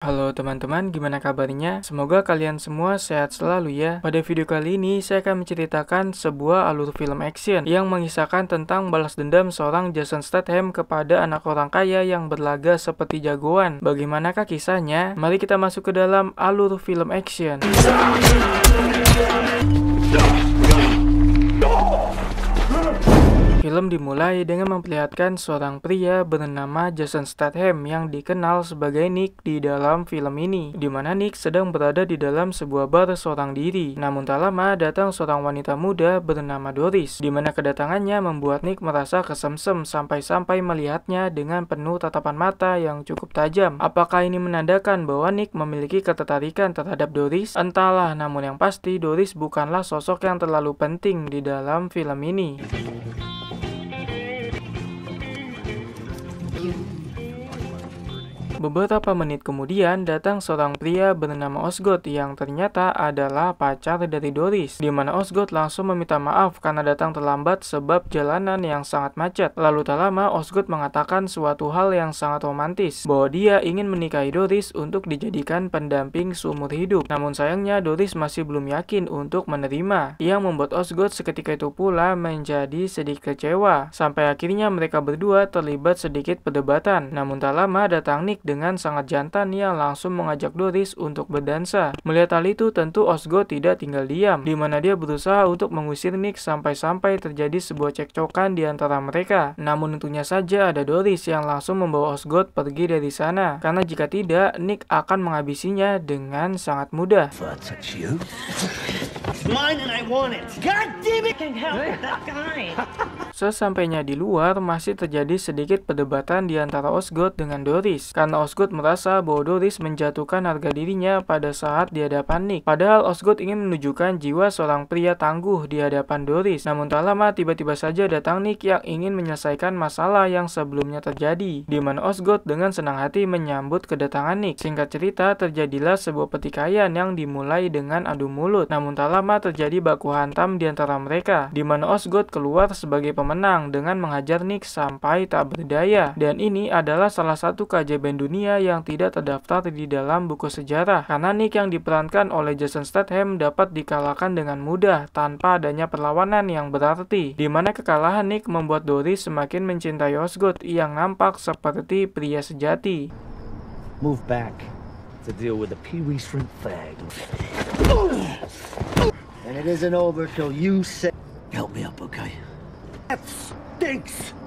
Halo teman-teman, gimana kabarnya? Semoga kalian semua sehat selalu ya. Pada video kali ini, saya akan menceritakan sebuah alur film action yang mengisahkan tentang balas dendam seorang Jason Statham kepada anak orang kaya yang berlaga seperti jagoan. Bagaimanakah kisahnya? Mari kita masuk ke dalam alur film action. Film dimulai dengan memperlihatkan seorang pria bernama Jason Statham yang dikenal sebagai Nick di dalam film ini, di mana Nick sedang berada di dalam sebuah bar seorang diri. Namun tak lama datang seorang wanita muda bernama Doris, di mana kedatangannya membuat Nick merasa kesemsem sampai-sampai melihatnya dengan penuh tatapan mata yang cukup tajam. Apakah ini menandakan bahwa Nick memiliki ketertarikan terhadap Doris? Entahlah, namun yang pasti Doris bukanlah sosok yang terlalu penting di dalam film ini. Beberapa menit kemudian datang seorang pria bernama Osgood yang ternyata adalah pacar dari Doris, di mana Osgood langsung meminta maaf karena datang terlambat sebab jalanan yang sangat macet. Lalu tak lama Osgood mengatakan suatu hal yang sangat romantis, bahwa dia ingin menikahi Doris untuk dijadikan pendamping seumur hidup. Namun sayangnya Doris masih belum yakin untuk menerima, yang membuat Osgood seketika itu pula menjadi sedikit kecewa. Sampai akhirnya mereka berdua terlibat sedikit perdebatan. Namun tak lama datang Nick dengan sangat jantan yang langsung mengajak Doris untuk berdansa. Melihat hal itu tentu Osgood tidak tinggal diam, di mana dia berusaha untuk mengusir Nick sampai-sampai terjadi sebuah cekcokan di antara mereka. Namun tentunya saja ada Doris yang langsung membawa Osgood pergi dari sana, karena jika tidak Nick akan menghabisinya dengan sangat mudah. Sesampainya di luar masih terjadi sedikit perdebatan di antara Osgood dengan Doris, karena Osgood merasa bahwa Doris menjatuhkan harga dirinya pada saat di hadapan Nick. Padahal Osgood ingin menunjukkan jiwa seorang pria tangguh di hadapan Doris. Namun tak lama tiba-tiba saja datang Nick yang ingin menyelesaikan masalah yang sebelumnya terjadi, di mana Osgood dengan senang hati menyambut kedatangan Nick. Singkat cerita, terjadilah sebuah pertikaian yang dimulai dengan adu mulut. Namun tak lama terjadi baku hantam di antara mereka, di mana Osgood keluar sebagai pemenang dengan menghajar Nick sampai tak berdaya. Dan ini adalah salah satu keajaiban dunia yang tidak terdaftar di dalam buku sejarah, karena Nick yang diperankan oleh Jason Statham dapat dikalahkan dengan mudah tanpa adanya perlawanan yang berarti, di mana kekalahan Nick membuat Doris semakin mencintai Osgood yang nampak seperti pria sejati. Move back to deal with the Pee Wee shrimp fag. And it isn't over till you say, help me up, okay? That stinks.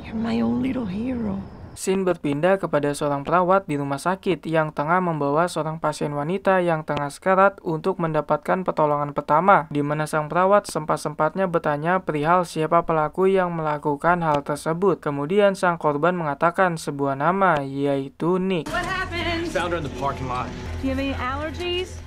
You're my own little hero. Scene berpindah kepada seorang perawat di rumah sakit yang tengah membawa seorang pasien wanita yang tengah sekarat untuk mendapatkan pertolongan pertama, di mana sang perawat sempat-sempatnya bertanya perihal siapa pelaku yang melakukan hal tersebut. Kemudian sang korban mengatakan sebuah nama, yaitu Nick. What happened? Found her in the parking lot. Do you have any allergies?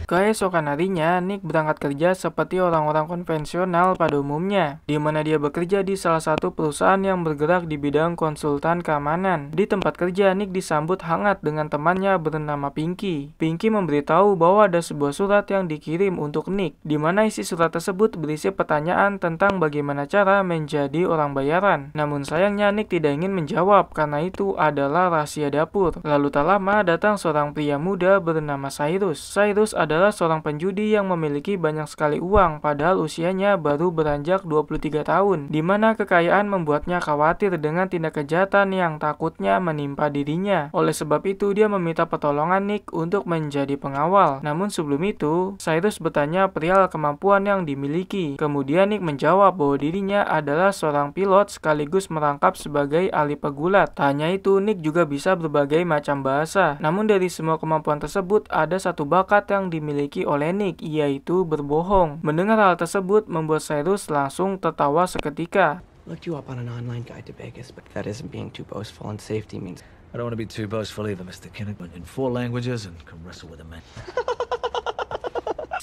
Keesokan harinya, Nick berangkat kerja seperti orang-orang konvensional pada umumnya, di mana dia bekerja di salah satu perusahaan yang bergerak di bidang konsultan keamanan. Di tempat kerja, Nick disambut hangat dengan temannya bernama Pinky. Pinky memberitahu bahwa ada sebuah surat yang dikirim untuk Nick, di mana isi surat tersebut berisi pertanyaan tentang bagaimana cara menjadi orang bayaran. Namun sayangnya Nick tidak ingin menjawab karena itu adalah rahasia dapur. Lalu tak lama datang seorang pria muda bernama Cyrus. Cyrus adalah seorang penjudi yang memiliki banyak sekali uang, padahal usianya baru beranjak 23 tahun, di mana kekayaan membuatnya khawatir dengan tindak kejahatan yang takutnya menimpa dirinya. Oleh sebab itu, dia meminta pertolongan Nick untuk menjadi pengawal. Namun sebelum itu, Cyrus bertanya perihal kemampuan yang dimiliki. Kemudian Nick menjawab bahwa dirinya adalah seorang pilot sekaligus merangkap sebagai ahli pegulat. Tak hanya itu, Nick juga bisa berbagai macam bahasa. Namun dari semua kemampuan tersebut, ada satu bakat yang dimiliki oleh Nick, yaitu berbohong. Mendengar hal tersebut membuat Cyrus langsung tertawa seketika. Looked you up on an online guide to Vegas, but that isn't being too boastful, and safety means I don't want to be too boastful either, Mr. Kinnick, but in 4 languages and can wrestle with a man.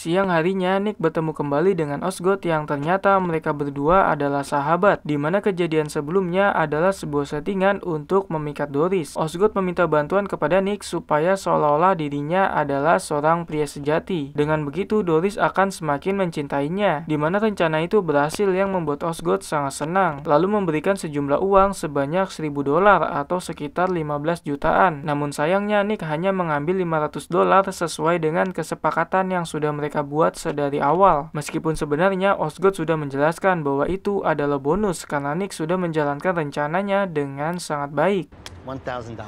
Siang harinya, Nick bertemu kembali dengan Osgood yang ternyata mereka berdua adalah sahabat, di mana kejadian sebelumnya adalah sebuah settingan untuk memikat Doris. Osgood meminta bantuan kepada Nick supaya seolah-olah dirinya adalah seorang pria sejati. Dengan begitu, Doris akan semakin mencintainya, di mana rencana itu berhasil yang membuat Osgood sangat senang, lalu memberikan sejumlah uang sebanyak $1.000 atau sekitar 15 jutaan. Namun sayangnya Nick hanya mengambil $500 sesuai dengan kesepakatan yang sudah mereka buat sedari awal. Meskipun sebenarnya Osgood sudah menjelaskan bahwa itu adalah bonus karena Nick sudah menjalankan rencananya dengan sangat baik. $1,000.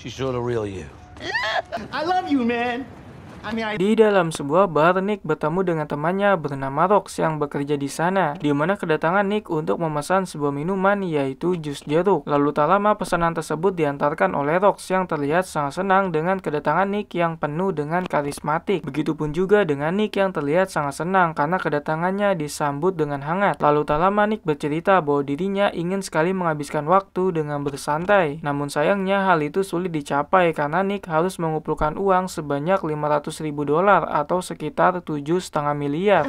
She saw the real you. I love you, man. Di dalam sebuah bar, Nick bertemu dengan temannya bernama Rox yang bekerja di sana, di mana kedatangan Nick untuk memesan sebuah minuman yaitu jus jeruk. Lalu tak lama pesanan tersebut diantarkan oleh Rox yang terlihat sangat senang dengan kedatangan Nick yang penuh dengan karismatik. Begitupun juga dengan Nick yang terlihat sangat senang karena kedatangannya disambut dengan hangat. Lalu tak lama Nick bercerita bahwa dirinya ingin sekali menghabiskan waktu dengan bersantai. Namun sayangnya hal itu sulit dicapai karena Nick harus mengumpulkan uang sebanyak $500.000 atau sekitar 7,5 miliar.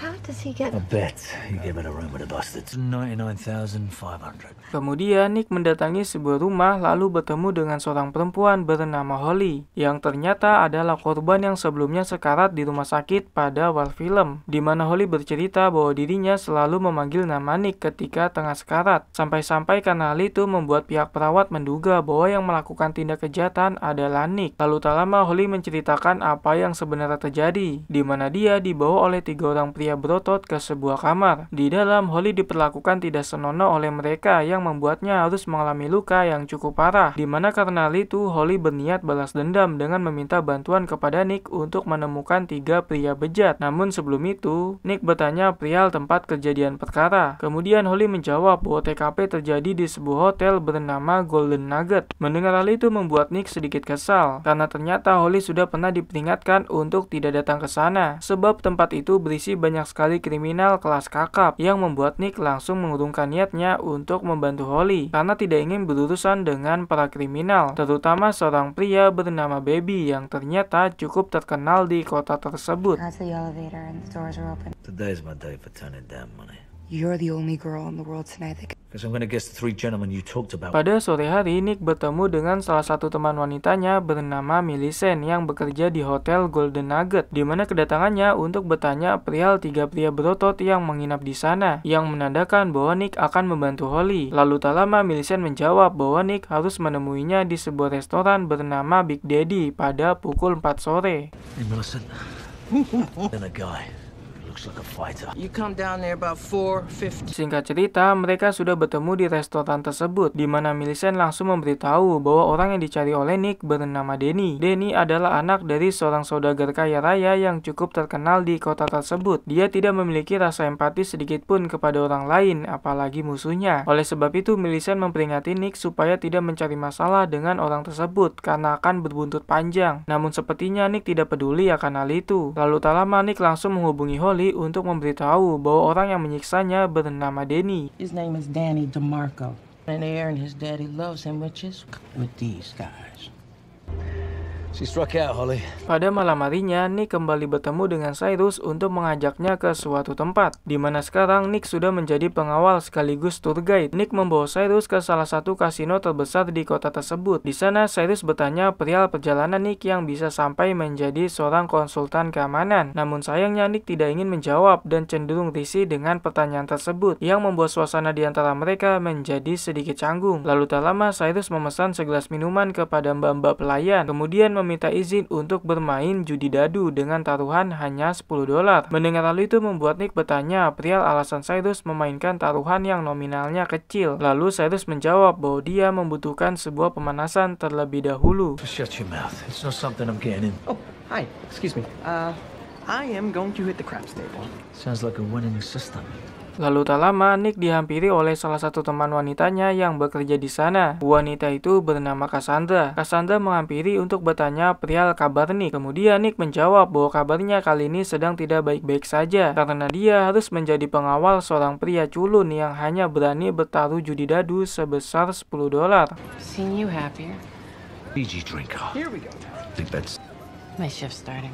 How does he get? I bet you gave it a room with a busted. 99,500. Kemudian Nick mendatangi sebuah rumah lalu bertemu dengan seorang perempuan bernama Holly yang ternyata adalah korban yang sebelumnya sekarat di rumah sakit pada awal film, di mana Holly bercerita bahwa dirinya selalu memanggil nama Nick ketika tengah sekarat, sampai-sampai karena hal itu membuat pihak perawat menduga bahwa yang melakukan tindak kejahatan adalah Nick. Lalu tak lama Holly menceritakan apa yang sebenarnya terjadi, di mana dia dibawa oleh 3 orang pria berotot ke sebuah kamar. Di dalam, Holly diperlakukan tidak senonoh oleh mereka yang membuatnya harus mengalami luka yang cukup parah, di mana karena hal itu Holly berniat balas dendam dengan meminta bantuan kepada Nick untuk menemukan 3 pria bejat. Namun sebelum itu, Nick bertanya perihal tempat kejadian perkara. Kemudian Holly menjawab bahwa TKP terjadi di sebuah hotel bernama Golden Nugget. Mendengar hal itu membuat Nick sedikit kesal, karena ternyata Holly sudah pernah diperingatkan untuk tidak datang ke sana, sebab tempat itu berisi banyak sekali kriminal kelas kakap, yang membuat Nick langsung mengurungkan niatnya untuk membantu Holly karena tidak ingin berurusan dengan para kriminal, terutama seorang pria bernama Baby yang ternyata cukup terkenal di kota tersebut. Today's my day for turning down money. You're the only girl in the world tonight that Because I'm gonna guess the 3 gentlemen you talked about. Pada sore hari, Nick bertemu dengan salah satu teman wanitanya bernama Millicent yang bekerja di hotel Golden Nugget, di mana kedatangannya untuk bertanya perihal 3 pria berotot yang menginap di sana, yang menandakan bahwa Nick akan membantu Holly. Lalu tak lama Millicent menjawab bahwa Nick harus menemuinya di sebuah restoran bernama Big Daddy pada pukul 4 sore. Hey, Millicent. Then a guy. Looks like a fighter. You come down there about 4:50. Singkat cerita, mereka sudah bertemu di restoran tersebut, di mana Millicent langsung memberitahu bahwa orang yang dicari oleh Nick bernama Danny. Danny adalah anak dari seorang saudagar kaya raya yang cukup terkenal di kota tersebut. Dia tidak memiliki rasa empati sedikit pun kepada orang lain, apalagi musuhnya. Oleh sebab itu, Millicent memperingati Nick supaya tidak mencari masalah dengan orang tersebut, karena akan berbuntut panjang. Namun sepertinya Nick tidak peduli akan hal itu. Lalu tak lama Nick langsung menghubungi Holly untuk memberitahu bahwa orang yang menyiksanya bernama Danny. His name is Danny DeMarco. And Aaron, his daddy, loves sandwiches with these guys. She struck out, Holly. Pada malam harinya, Nick kembali bertemu dengan Cyrus untuk mengajaknya ke suatu tempat, di mana sekarang Nick sudah menjadi pengawal sekaligus tour guide. Nick membawa Cyrus ke salah satu kasino terbesar di kota tersebut. Di sana, Cyrus bertanya perihal perjalanan Nick yang bisa sampai menjadi seorang konsultan keamanan. Namun sayangnya Nick tidak ingin menjawab dan cenderung risih dengan pertanyaan tersebut, yang membuat suasana di antara mereka menjadi sedikit canggung. Lalu tak lama, Cyrus memesan segelas minuman kepada mbak-mbak pelayan, kemudian meminta izin untuk bermain judi dadu dengan taruhan hanya $10. Mendengar hal itu membuat Nick bertanya perihal alasan Cyrus memainkan taruhan yang nominalnya kecil. Lalu Cyrus menjawab bahwa dia membutuhkan sebuah pemanasan terlebih dahulu. Shut your mouth. It's not something I'm getting in. Oh, hi. Excuse me. I am going to hit the craps table. Sounds like a winning system. Lalu tak lama, Nick dihampiri oleh salah satu teman wanitanya yang bekerja di sana. Wanita itu bernama Cassandra. Cassandra menghampiri untuk bertanya perihal kabar Nick. Kemudian Nick menjawab bahwa kabarnya kali ini sedang tidak baik-baik saja, karena dia harus menjadi pengawal seorang pria culun yang hanya berani bertaruh judi dadu sebesar $10. Seen you happier. Fiji drinker. Here we go. Big bets. My shift's starting.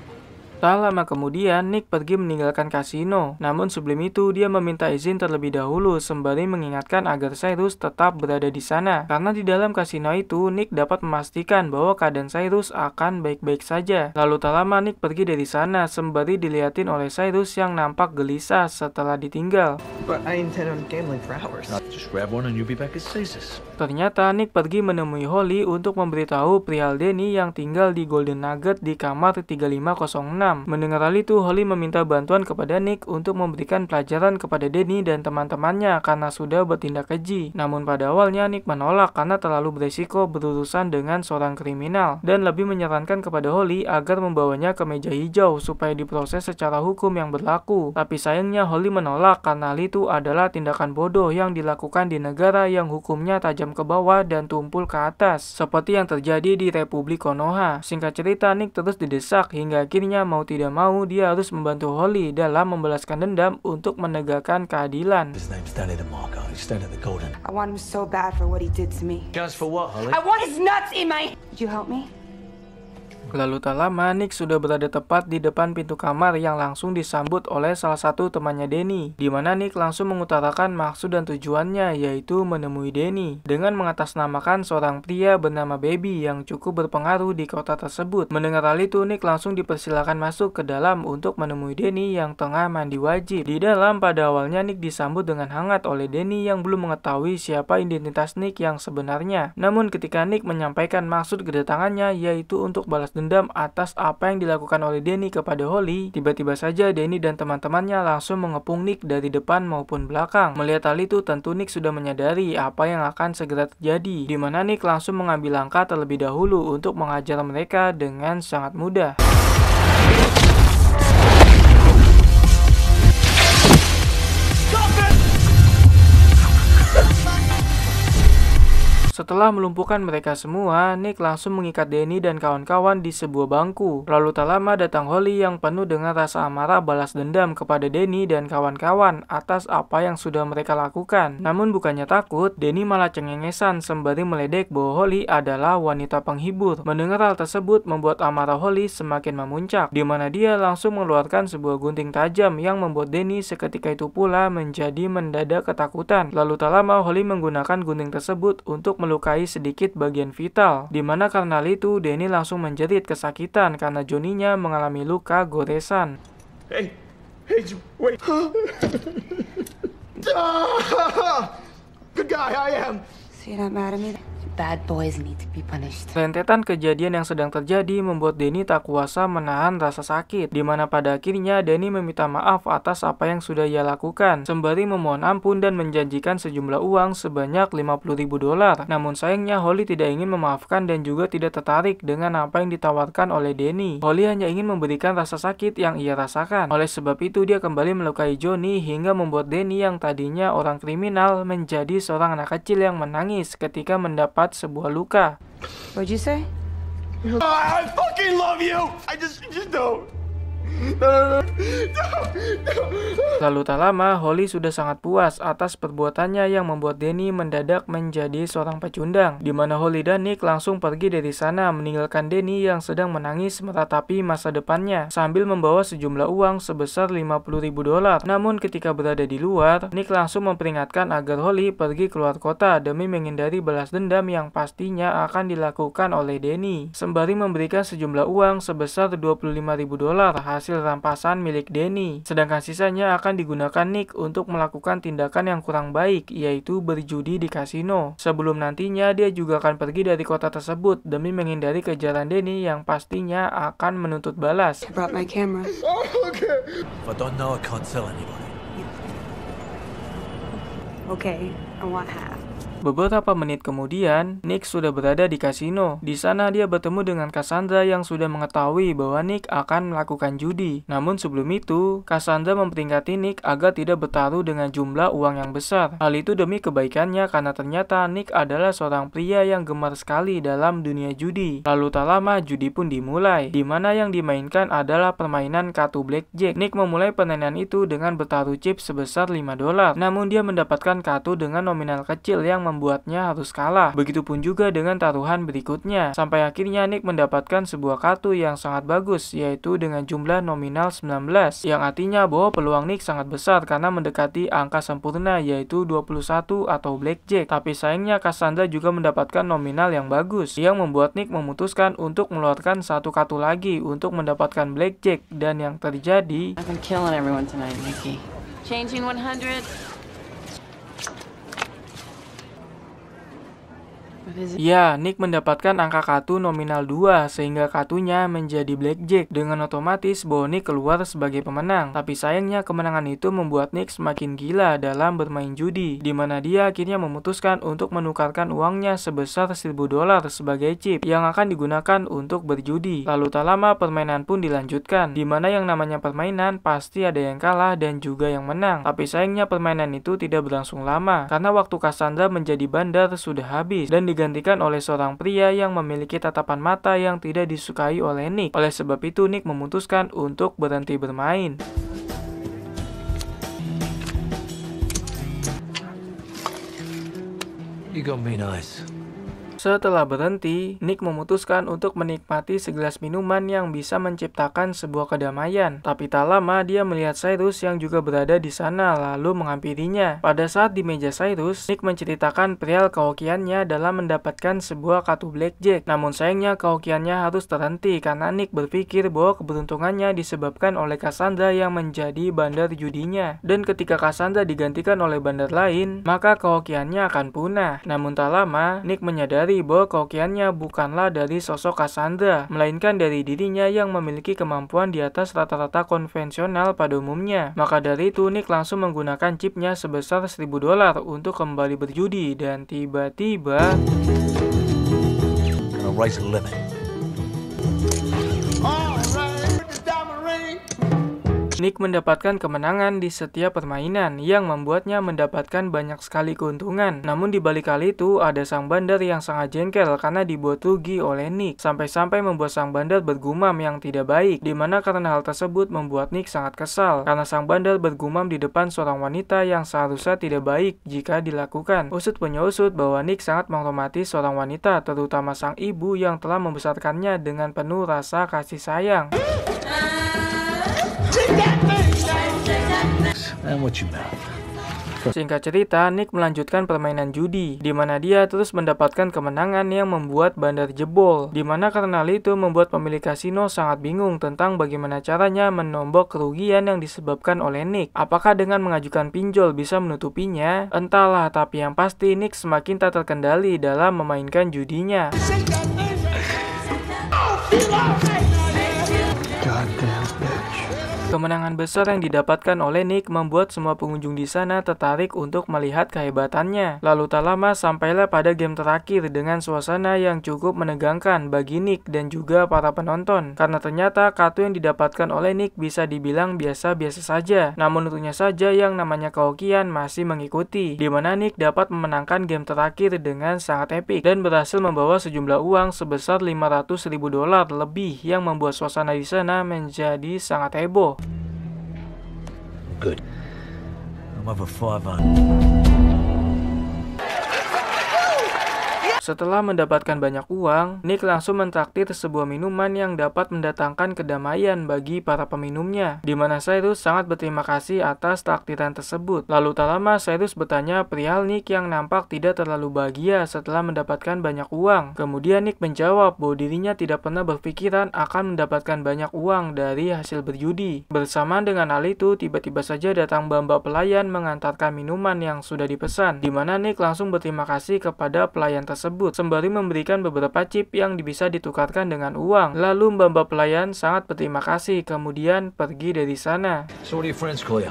Tak lama kemudian, Nick pergi meninggalkan kasino. Namun sebelum itu, dia meminta izin terlebih dahulu sembari mengingatkan agar Cyrus tetap berada di sana. Karena di dalam kasino itu, Nick dapat memastikan bahwa keadaan Cyrus akan baik-baik saja. Lalu tak lama Nick pergi dari sana sembari dilihatin oleh Cyrus yang nampak gelisah setelah ditinggal. But I intend on gambling for hours. Just grab one and you'll be back as stasis. Ternyata Nick pergi menemui Holly untuk memberitahu perihal Danny yang tinggal di Golden Nugget di kamar 3506. Mendengar hal itu, Holly meminta bantuan kepada Nick untuk memberikan pelajaran kepada Danny dan teman-temannya karena sudah bertindak keji. Namun pada awalnya Nick menolak karena terlalu beresiko berurusan dengan seorang kriminal dan lebih menyarankan kepada Holly agar membawanya ke meja hijau supaya diproses secara hukum yang berlaku. Tapi sayangnya Holly menolak karena hal itu adalah tindakan bodoh yang dilakukan di negara yang hukumnya tajam ke bawah dan tumpul ke atas, seperti yang terjadi di Republik Konoha. Singkat cerita, Nick terus didesak hingga akhirnya mau tidak mau dia harus membantu Holly dalam membalaskan dendam untuk menegakkan keadilan. His name's Danny DeMarco. He's staying at the Golden. I want him so bad for what he did to me. Just for what, Holly? I want his nuts in my... Would you help me? Lalu tak lama, Nick sudah berada tepat di depan pintu kamar yang langsung disambut oleh salah satu temannya Danny, di mana Nick langsung mengutarakan maksud dan tujuannya, yaitu menemui Danny, dengan mengatasnamakan seorang pria bernama Baby yang cukup berpengaruh di kota tersebut. Mendengar hal itu, Nick langsung dipersilakan masuk ke dalam untuk menemui Danny yang tengah mandi wajib. Di dalam, pada awalnya Nick disambut dengan hangat oleh Danny yang belum mengetahui siapa identitas Nick yang sebenarnya. Namun ketika Nick menyampaikan maksud kedatangannya, yaitu untuk balas dendam atas apa yang dilakukan oleh Danny kepada Holly, tiba-tiba saja Danny dan teman-temannya langsung mengepung Nick dari depan maupun belakang. Melihat hal itu, tentu Nick sudah menyadari apa yang akan segera terjadi, di mana Nick langsung mengambil langkah terlebih dahulu untuk menghajar mereka dengan sangat mudah. Setelah melumpuhkan mereka semua, Nick langsung mengikat Danny dan kawan-kawan di sebuah bangku. Lalu tak lama datang Holly yang penuh dengan rasa amarah balas dendam kepada Danny dan kawan-kawan atas apa yang sudah mereka lakukan. Namun bukannya takut, Danny malah cengengesan sembari meledek bahwa Holly adalah wanita penghibur. Mendengar hal tersebut membuat amarah Holly semakin memuncak, di mana dia langsung mengeluarkan sebuah gunting tajam yang membuat Danny seketika itu pula menjadi mendadak ketakutan. Lalu tak lama Holly menggunakan gunting tersebut untuk melukai sedikit bagian vital, dimana karena itu Danny langsung menjerit kesakitan karena Johnny-nya mengalami luka goresan. Hey, wait. Good guy, I am. So you're not mad at me? Bad boys need to be punished. Rentetan kejadian yang sedang terjadi membuat Danny tak kuasa menahan rasa sakit, di mana pada akhirnya Danny meminta maaf atas apa yang sudah ia lakukan, sembari memohon ampun dan menjanjikan sejumlah uang sebanyak $50.000. Namun sayangnya Holly tidak ingin memaafkan dan juga tidak tertarik dengan apa yang ditawarkan oleh Danny. Holly hanya ingin memberikan rasa sakit yang ia rasakan. Oleh sebab itu dia kembali melukai Johnny hingga membuat Danny yang tadinya orang kriminal menjadi seorang anak kecil yang menangis ketika mendapat sebuah luka. What'd you say? I fucking love you. I just don't. No. Lalu tak lama, Holly sudah sangat puas atas perbuatannya yang membuat Danny mendadak menjadi seorang pecundang, di mana Holly dan Nick langsung pergi dari sana meninggalkan Danny yang sedang menangis meratapi masa depannya sambil membawa sejumlah uang sebesar $50.000. Namun ketika berada di luar, Nick langsung memperingatkan agar Holly pergi keluar kota demi menghindari balas dendam yang pastinya akan dilakukan oleh Danny, sembari memberikan sejumlah uang sebesar $25.000 hasil rampasan milik Danny. Sedangkan sisanya akan digunakan Nick untuk melakukan tindakan yang kurang baik, yaitu berjudi di kasino. Sebelum nantinya dia juga akan pergi dari kota tersebut demi menghindari kejaran Danny yang pastinya akan menuntut balas. I brought my camera. Okay. If I don't know, I can't tell anybody. Okay, I want half. Beberapa menit kemudian, Nick sudah berada di kasino. Di sana dia bertemu dengan Cassandra yang sudah mengetahui bahwa Nick akan melakukan judi. Namun sebelum itu, Cassandra memperingati Nick agar tidak bertaruh dengan jumlah uang yang besar. Hal itu demi kebaikannya karena ternyata Nick adalah seorang pria yang gemar sekali dalam dunia judi. Lalu tak lama judi pun dimulai, di mana yang dimainkan adalah permainan kartu blackjack. Nick memulai permainan itu dengan bertaruh chip sebesar $5. Namun dia mendapatkan kartu dengan nominal kecil yang membuatnya harus kalah. Begitupun juga dengan taruhan berikutnya. Sampai akhirnya Nick mendapatkan sebuah kartu yang sangat bagus, yaitu dengan jumlah nominal 19, yang artinya bahwa peluang Nick sangat besar karena mendekati angka sempurna, yaitu 21 atau blackjack. Tapi sayangnya Cassandra juga mendapatkan nominal yang bagus, yang membuat Nick memutuskan untuk mengeluarkan satu kartu lagi untuk mendapatkan blackjack. Dan yang terjadi, I've been killing everyone tonight, Nikki. Changing 100. ya, Nick mendapatkan angka kartu nominal 2 sehingga kartunya menjadi blackjack. Dengan otomatis bahwa Nick keluar sebagai pemenang. Tapi sayangnya kemenangan itu membuat Nick semakin gila dalam bermain judi, di mana dia akhirnya memutuskan untuk menukarkan uangnya sebesar $1000 sebagai chip yang akan digunakan untuk berjudi. Lalu tak lama permainan pun dilanjutkan, di mana yang namanya permainan pasti ada yang kalah dan juga yang menang. Tapi sayangnya permainan itu tidak berlangsung lama karena waktu Cassandra menjadi bandar sudah habis dan digantikan oleh seorang pria yang memiliki tatapan mata yang tidak disukai oleh Nick. Oleh sebab itu Nick memutuskan untuk berhenti bermain. You gonna be nice. Setelah berhenti, Nick memutuskan untuk menikmati segelas minuman yang bisa menciptakan sebuah kedamaian. Tapi tak lama dia melihat Cyrus yang juga berada di sana lalu menghampirinya. Pada saat di meja Cyrus, Nick menceritakan perihal kehokiannya dalam mendapatkan sebuah kartu blackjack. Namun sayangnya kehokiannya harus terhenti karena Nick berpikir bahwa keberuntungannya disebabkan oleh Cassandra yang menjadi bandar judinya. Dan ketika Cassandra digantikan oleh bandar lain, maka kehokiannya akan punah. Namun tak lama, Nick menyadari bahwa kehokiannya bukanlah dari sosok Cassandra, melainkan dari dirinya yang memiliki kemampuan di atas rata-rata konvensional pada umumnya. Maka dari itu Nick langsung menggunakan chipnya sebesar $1000 untuk kembali berjudi dan tiba-tiba Gonna raise the limit. Nick mendapatkan kemenangan di setiap permainan yang membuatnya mendapatkan banyak sekali keuntungan. Namun di balik hal itu ada sang bandar yang sangat jengkel karena dibuat rugi oleh Nick, sampai-sampai membuat sang bandar bergumam yang tidak baik, dimana karena hal tersebut membuat Nick sangat kesal karena sang bandar bergumam di depan seorang wanita yang seharusnya tidak baik jika dilakukan. Usut punya usut bahwa Nick sangat menghormati seorang wanita, terutama sang ibu yang telah membesarkannya dengan penuh rasa kasih sayang. And what you mouth? Singkat cerita, Nick melanjutkan permainan judi, di mana dia terus mendapatkan kemenangan yang membuat bandar jebol, di mana karena hal itu membuat pemilik kasino sangat bingung tentang bagaimana caranya menombok kerugian yang disebabkan oleh Nick. Apakah dengan mengajukan pinjol bisa menutupinya? Entahlah, tapi yang pasti Nick semakin tak terkendali dalam memainkan judinya. Goddamn bitch. Kemenangan besar yang didapatkan oleh Nick membuat semua pengunjung di sana tertarik untuk melihat kehebatannya. Lalu tak lama sampailah pada game terakhir dengan suasana yang cukup menegangkan bagi Nick dan juga para penonton. Karena ternyata kartu yang didapatkan oleh Nick bisa dibilang biasa-biasa saja. Namun tentunya saja yang namanya kehokian masih mengikuti, di mana Nick dapat memenangkan game terakhir dengan sangat epic dan berhasil membawa sejumlah uang sebesar $500.000 lebih yang membuat suasana di sana menjadi sangat heboh. Good. I'm over 500. Setelah mendapatkan banyak uang, Nick langsung mentraktir sebuah minuman yang dapat mendatangkan kedamaian bagi para peminumnya, di mana Cyrus sangat berterima kasih atas traktiran tersebut. Lalu tak lama Cyrus bertanya perihal Nick yang nampak tidak terlalu bahagia setelah mendapatkan banyak uang. Kemudian Nick menjawab bahwa dirinya tidak pernah berpikiran akan mendapatkan banyak uang dari hasil berjudi. Bersamaan dengan hal itu, tiba-tiba saja datang mbak-mbak pelayan mengantarkan minuman yang sudah dipesan, di mana Nick langsung berterima kasih kepada pelayan tersebut sembari memberikan beberapa chip yang bisa ditukarkan dengan uang. Lalu mbak-mbak pelayan sangat berterima kasih kemudian pergi dari sana. So what do your friends call you?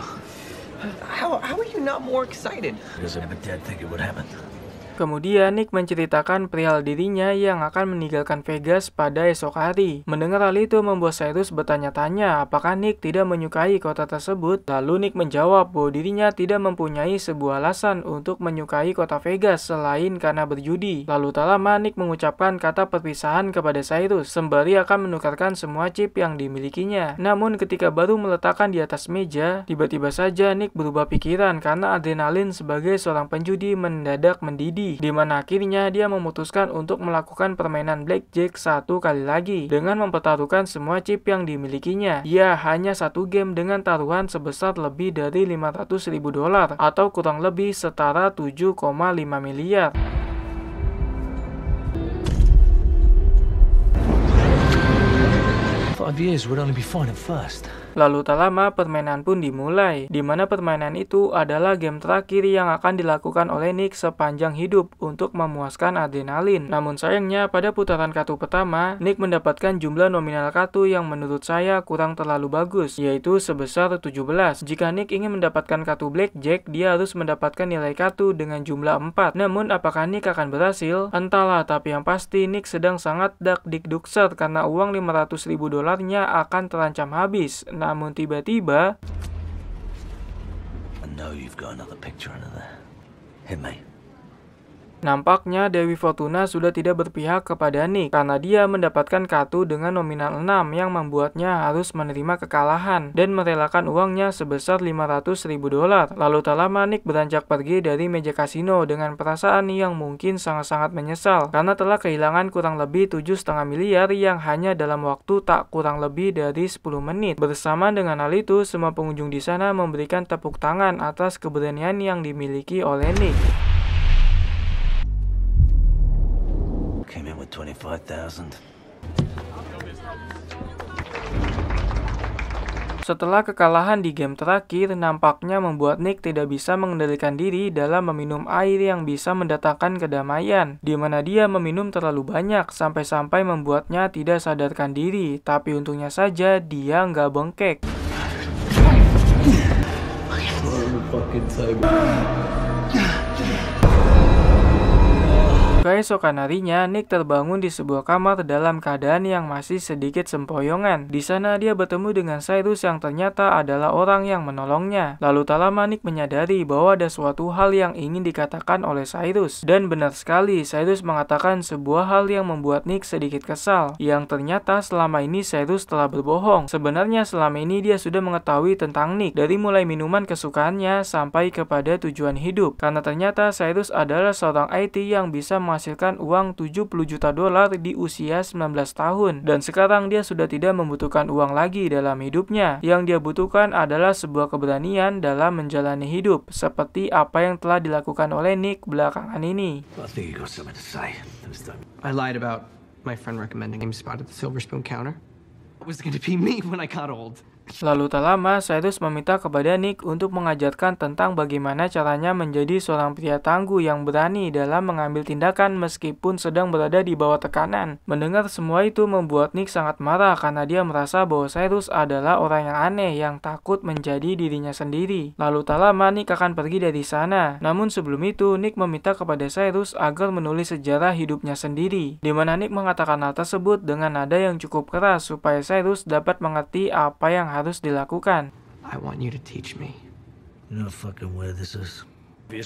How are you not more excited? Because I never did think it would happen. Kemudian Nick menceritakan perihal dirinya yang akan meninggalkan Vegas pada esok hari. Mendengar hal itu membuat Cyrus bertanya-tanya apakah Nick tidak menyukai kota tersebut. Lalu Nick menjawab bahwa dirinya tidak mempunyai sebuah alasan untuk menyukai kota Vegas selain karena berjudi. Lalu tak lama Nick mengucapkan kata perpisahan kepada Cyrus sembari akan menukarkan semua chip yang dimilikinya. Namun ketika baru meletakkan di atas meja, tiba-tiba saja Nick berubah pikiran karena adrenalin sebagai seorang penjudi mendadak mendidih. lebih, di mana akhirnya dia memutuskan untuk melakukan permainan blackjack satu kali lagi dengan mempertaruhkan semua chip yang dimilikinya. Ya, hanya satu game dengan taruhan sebesar lebih dari 500.000 dolar atau kurang lebih setara 7,5 miliar. Lalu tak lama permainan pun dimulai, di mana permainan itu adalah game terakhir yang akan dilakukan oleh Nick sepanjang hidup untuk memuaskan adrenalin. Namun sayangnya pada putaran kartu pertama, Nick mendapatkan jumlah nominal kartu yang menurut saya kurang terlalu bagus, yaitu sebesar 17. Jika Nick ingin mendapatkan kartu blackjack, dia harus mendapatkan nilai kartu dengan jumlah 4. Namun apakah Nick akan berhasil? Entahlah, tapi yang pasti Nick sedang sangat dak-dik-dukser karena uang 500.000 dolarnya akan terancam habis. Namun tiba-tiba nampaknya Dewi Fortuna sudah tidak berpihak kepada Nick karena dia mendapatkan kartu dengan nominal 6 yang membuatnya harus menerima kekalahan dan merelakan uangnya sebesar 500.000 dolar. Lalu tak lama Nick beranjak pergi dari meja kasino dengan perasaan yang mungkin sangat-sangat menyesal karena telah kehilangan kurang lebih 7,5 miliar yang hanya dalam waktu tak kurang lebih dari 10 menit. Bersamaan dengan hal itu, semua pengunjung di sana memberikan tepuk tangan atas keberanian yang dimiliki oleh Nick. Came in with 25,000. Setelah kekalahan di game terakhir, nampaknya membuat Nick tidak bisa mengendalikan diri dalam meminum air yang bisa mendatangkan kedamaian, di mana dia meminum terlalu banyak sampai-sampai membuatnya tidak sadarkan diri. Tapi untungnya saja dia nggak bengkek. Keesokan harinya, Nick terbangun di sebuah kamar dalam keadaan yang masih sedikit sempoyongan. Di sana dia bertemu dengan Cyrus yang ternyata adalah orang yang menolongnya. Lalu tak lama Nick menyadari bahwa ada suatu hal yang ingin dikatakan oleh Cyrus. Dan benar sekali, Cyrus mengatakan sebuah hal yang membuat Nick sedikit kesal. Yang ternyata selama ini Cyrus telah berbohong. Sebenarnya selama ini dia sudah mengetahui tentang Nick, dari mulai minuman kesukaannya sampai kepada tujuan hidup. Karena ternyata Cyrus adalah seorang IT yang bisa menghasilkan uang 70 juta dolar di usia 19 tahun. Dan sekarang dia sudah tidak membutuhkan uang lagi dalam hidupnya. Yang dia butuhkan adalah sebuah keberanian dalam menjalani hidup, seperti apa yang telah dilakukan oleh Nick belakangan ini. I lied about my friend recommending him spot at the Silver Spoon counter. It was going to be me when I got old. Lalu tak lama, Cyrus meminta kepada Nick untuk mengajarkan tentang bagaimana caranya menjadi seorang pria tangguh yang berani dalam mengambil tindakan meskipun sedang berada di bawah tekanan. Mendengar semua itu membuat Nick sangat marah karena dia merasa bahwa Cyrus adalah orang yang aneh yang takut menjadi dirinya sendiri. Lalu tak lama Nick akan pergi dari sana. Namun sebelum itu, Nick meminta kepada Cyrus agar menulis sejarah hidupnya sendiri, di mana Nick mengatakan hal tersebut dengan nada yang cukup keras supaya Cyrus dapat mengerti apa yang harus dilakukan. I want you to teach me. You know fucking where this is.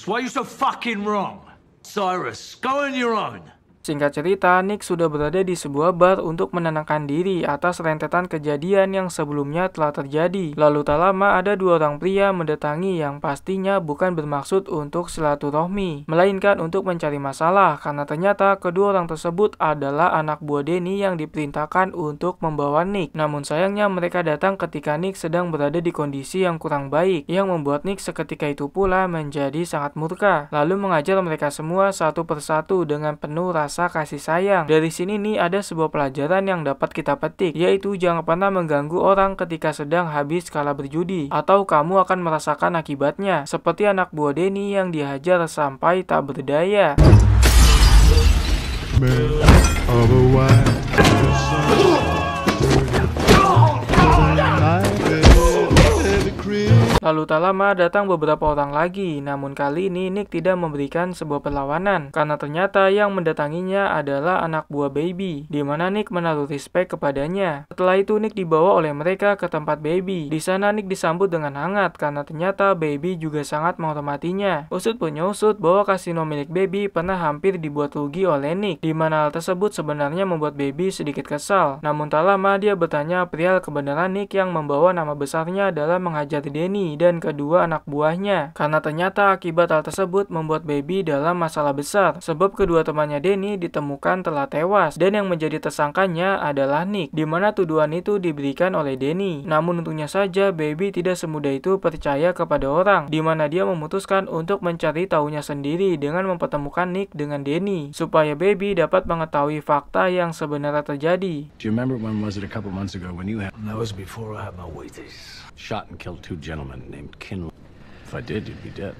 Why are you so fucking wrong? Cyrus, go on your own. Singkat cerita, Nick sudah berada di sebuah bar untuk menenangkan diri atas rentetan kejadian yang sebelumnya telah terjadi. Lalu tak lama ada dua orang pria mendatangi yang pastinya bukan bermaksud untuk silaturahmi, melainkan untuk mencari masalah karena ternyata kedua orang tersebut adalah anak buah Danny yang diperintahkan untuk membawa Nick. Namun sayangnya mereka datang ketika Nick sedang berada di kondisi yang kurang baik, yang membuat Nick seketika itu pula menjadi sangat murka, lalu mengajar mereka semua satu persatu dengan penuh rasa kasih sayang. Dari sini nih ada sebuah pelajaran yang dapat kita petik, yaitu jangan pernah mengganggu orang ketika sedang habis kalah berjudi, atau kamu akan merasakan akibatnya, seperti anak buah Danny yang dihajar sampai tak berdaya. Lalu tak lama datang beberapa orang lagi, namun kali ini Nick tidak memberikan sebuah perlawanan karena ternyata yang mendatanginya adalah anak buah Baby, di mana Nick menaruh respect kepadanya. Setelah itu Nick dibawa oleh mereka ke tempat Baby. Di sana Nick disambut dengan hangat karena ternyata Baby juga sangat menghormatinya. Usut punya usut bahwa kasino milik Baby pernah hampir dibuat rugi oleh Nick, di mana hal tersebut sebenarnya membuat Baby sedikit kesal. Namun tak lama dia bertanya perihal kebenaran Nick yang membawa nama besarnya dalam menghajar Danny, Denny dan kedua anak buahnya. Karena ternyata akibat hal tersebut membuat Baby dalam masalah besar, sebab kedua temannya Denny ditemukan telah tewas dan yang menjadi tersangkanya adalah Nick, di mana tuduhan itu diberikan oleh Denny. Namun untungnya saja Baby tidak semudah itu percaya kepada orang, di mana dia memutuskan untuk mencari tahunya sendiri dengan mempertemukan Nick dengan Denny supaya Baby dapat mengetahui fakta yang sebenarnya terjadi. Do you remember when was it a couple months ago when you had That was before I had my Wheaties. shot and killed two gentlemen named Kinley? If I did, you'd be dead.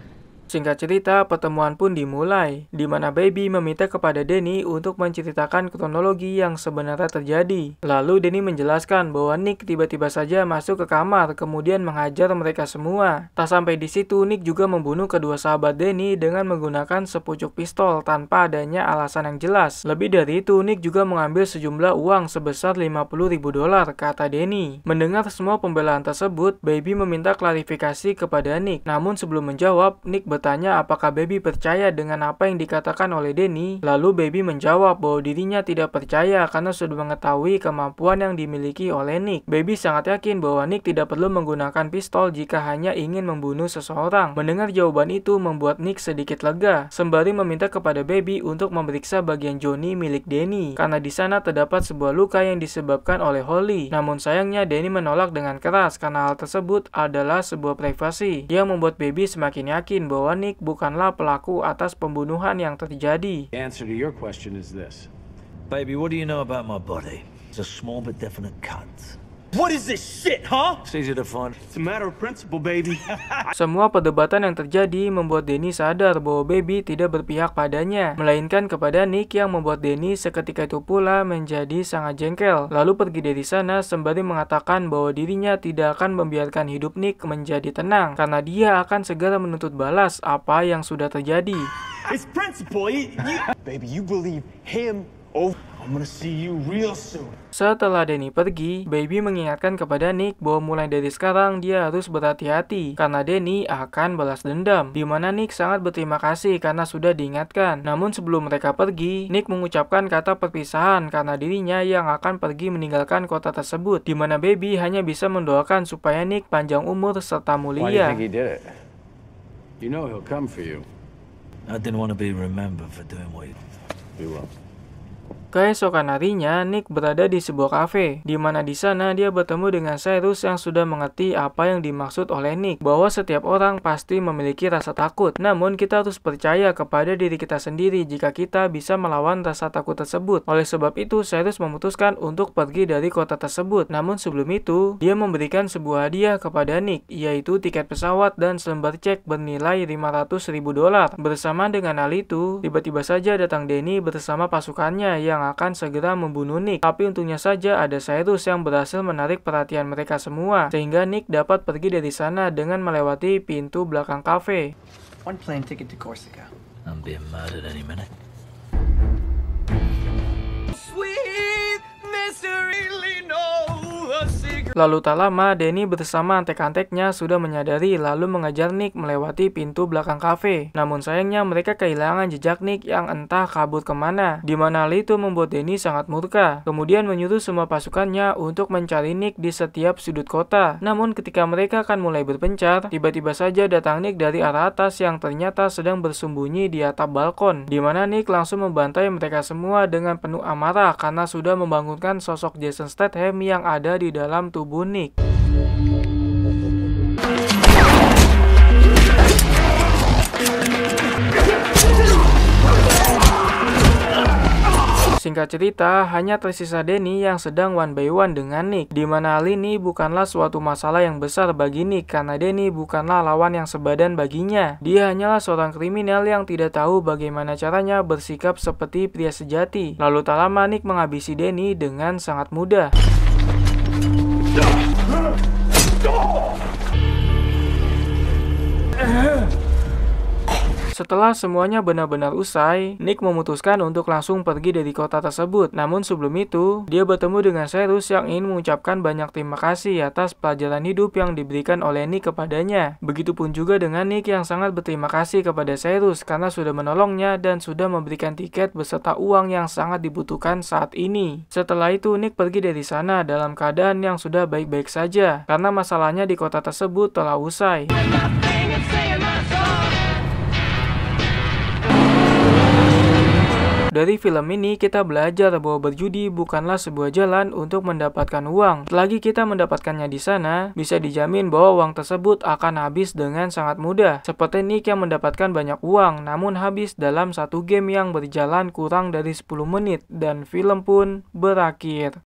Singkat cerita, pertemuan pun dimulai, di mana Baby meminta kepada Denny untuk menceritakan kronologi yang sebenarnya terjadi. Lalu Denny menjelaskan bahwa Nick tiba-tiba saja masuk ke kamar, kemudian menghajar mereka semua. Tak sampai di situ, Nick juga membunuh kedua sahabat Denny dengan menggunakan sepucuk pistol tanpa adanya alasan yang jelas. Lebih dari itu, Nick juga mengambil sejumlah uang sebesar $50.000, kata Denny. Mendengar semua pembelaan tersebut, Baby meminta klarifikasi kepada Nick. Namun sebelum menjawab, Nick bertanya apakah Baby percaya dengan apa yang dikatakan oleh Denny. Lalu Baby menjawab bahwa dirinya tidak percaya karena sudah mengetahui kemampuan yang dimiliki oleh Nick. Baby sangat yakin bahwa Nick tidak perlu menggunakan pistol jika hanya ingin membunuh seseorang. Mendengar jawaban itu membuat Nick sedikit lega, sembari meminta kepada Baby untuk memeriksa bagian Johnny milik Denny, karena di sana terdapat sebuah luka yang disebabkan oleh Holly. Namun sayangnya Denny menolak dengan keras karena hal tersebut adalah sebuah privasi, yang membuat Baby semakin yakin bahwa Nick bukanlah pelaku atas pembunuhan yang terjadi. The answer to your question is this. Baby, what do you know about my body? It's a small but definite cut. What is this shit, huh? It's easy to find. It's a matter of principle, baby. Semua perdebatan yang terjadi membuat Denny sadar bahwa Baby tidak berpihak padanya, melainkan kepada Nick, yang membuat Denny seketika itu pula menjadi sangat jengkel. Lalu pergi dari sana sembari mengatakan bahwa dirinya tidak akan membiarkan hidup Nick menjadi tenang, karena dia akan segera menuntut balas apa yang sudah terjadi. It's principle. Baby, you believe him over. I'm gonna see you real soon. Setelah Denny pergi, Baby mengingatkan kepada Nick bahwa mulai dari sekarang dia harus berhati-hati karena Denny akan balas dendam, di mana Nick sangat berterima kasih karena sudah diingatkan. Namun sebelum mereka pergi, Nick mengucapkan kata perpisahan karena dirinya yang akan pergi meninggalkan kota tersebut, di mana Baby hanya bisa mendoakan supaya Nick panjang umur serta Why do you mulia. think he did it? You know he'll come for you. I didn't want to be remembered for doing what you... He will. Keesokan harinya, Nick berada di sebuah kafe, di mana di sana dia bertemu dengan Cyrus yang sudah mengerti apa yang dimaksud oleh Nick, bahwa setiap orang pasti memiliki rasa takut. Namun kita harus percaya kepada diri kita sendiri jika kita bisa melawan rasa takut tersebut. Oleh sebab itu, Cyrus memutuskan untuk pergi dari kota tersebut. Namun sebelum itu, dia memberikan sebuah hadiah kepada Nick, yaitu tiket pesawat dan selembar cek bernilai $500.000. Bersama dengan hal itu, tiba-tiba saja datang Denny bersama pasukannya yang akan segera membunuh Nick. Tapi untungnya saja ada Cyrus yang berhasil menarik perhatian mereka semua, sehingga Nick dapat pergi dari sana dengan melewati pintu belakang kafe. One plane ticket to Corsica. I'm being murdered any minute. Sweet mystery, no secret. Lalu tak lama, Denny bersama antek-anteknya sudah menyadari lalu mengejar Nick melewati pintu belakang kafe. Namun sayangnya mereka kehilangan jejak Nick yang entah kabur kemana, di mana hal itu membuat Denny sangat murka. Kemudian menyuruh semua pasukannya untuk mencari Nick di setiap sudut kota. Namun ketika mereka akan mulai berpencar, tiba-tiba saja datang Nick dari arah atas yang ternyata sedang bersembunyi di atap balkon, di mana Nick langsung membantai mereka semua dengan penuh amarah karena sudah membangunkan sosok Jason Statham yang ada di dalam tubuh Nick. Singkat cerita, hanya tersisa Denny yang sedang one by one dengan Nick, di mana hal ini bukanlah suatu masalah yang besar bagi Nick karena Denny bukanlah lawan yang sebadan baginya. Dia hanyalah seorang kriminal yang tidak tahu bagaimana caranya bersikap seperti pria sejati. Lalu tak lama Nick menghabisi Denny dengan sangat mudah. Setelah semuanya benar-benar usai, Nick memutuskan untuk langsung pergi dari kota tersebut. Namun sebelum itu, dia bertemu dengan Cyrus yang ingin mengucapkan banyak terima kasih atas pelajaran hidup yang diberikan oleh Nick kepadanya. Begitupun juga dengan Nick yang sangat berterima kasih kepada Cyrus karena sudah menolongnya dan sudah memberikan tiket beserta uang yang sangat dibutuhkan saat ini. Setelah itu, Nick pergi dari sana dalam keadaan yang sudah baik-baik saja karena masalahnya di kota tersebut telah usai. Dari film ini kita belajar bahwa berjudi bukanlah sebuah jalan untuk mendapatkan uang. Selagi kita mendapatkannya di sana, bisa dijamin bahwa uang tersebut akan habis dengan sangat mudah. Seperti Nick yang mendapatkan banyak uang, namun habis dalam satu game yang berjalan kurang dari 10 menit dan film pun berakhir.